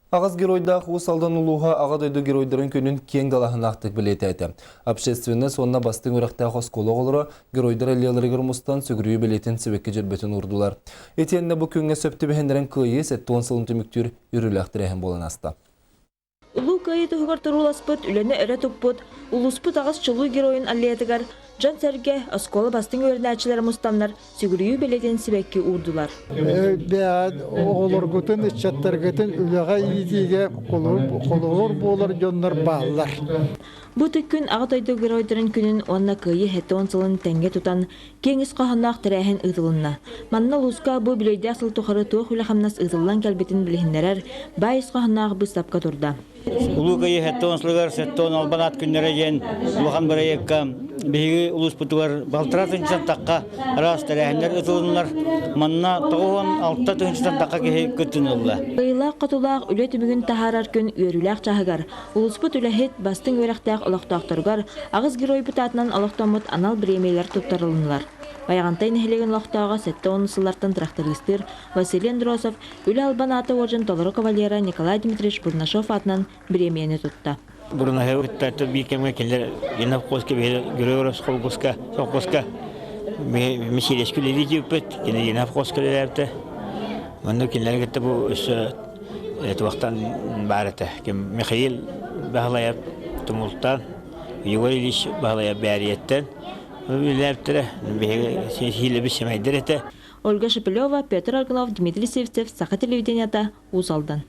Ағыз геройда қуысалдан ұлуға аға дойды геройдарын көнін кен далағын ақтық білеті әті. Общественні сонына бастың өріқті қосколы қолыры геройдар әлелері гермустан сүгірүйі білетін себекке жүрбетін ұрдылар. Етеніне бұл көнге сөпті бәхендерін қойы сәтті 10 сылын түміктер үріліқтір әхін болын асты. Улу кайы тұғығар тұруласпыт, үлені әрі тұппыт, улуспыт ағыз чылу геройын аллиятығар, жан сәрге осколы бастың өрді әчілер мұстанлар сүгірүйі белетін себекке ұрдылар. Бәд оғылыр күтін, үтчаттар күтін, үліға едеге қолығыр болар, жонлар бағылар. Бұ түккін ағытайды геройдарын күнін онына кайы хәтті 10 сылын тәңге тұтан, кеңіз қағанақ тірәхін ұтылынна. Манна лұсқа бұ білейді асыл тұқыры туық үліқамнас ұтылан кәлбетін білігіндерер, байыз қағанақ бұстапқа тұрда. Улукайы хәттонслыгар сәттон албанат күннәре ен улахан барайыкка биһиги улус путугар балтыра тынчан такка раз тәрәһеннәр ытылыннар манна тоғон алтта тынчан такка кеһи көтүнөллә. Ыйлак катулак үле түмүгүн тахарар күн үйрүләк чаһыгар улуспут үләһет бастың өрәктәк олохтактыргар агыз герой бутатынан олохтомут анал премиялар туптарылынлар. Баяғантай нәхелеген лоқтауға сәтті онысылартын трактористер Василий Андросов үлі албанаты оржын толыры кавалера Николай Дмитриевич Бурнашов атынан премияны тұтты. Бурнашов ұттаты бейкемге келдер енап қосқа бейді гөрөөрөс қолғысқа, соққысқа меселескі леді жеппет, енап қосқа леді. Мұнды келдер кетті бұл өсі вақтан барыты. Михаил бағылайап тұмылттан, Егор Ильич бағылайап бәрiyеттен. Ольга Шепелева, Петр Аргунов, Дмитрий Севцев, Саха телевиденията, Узалдан.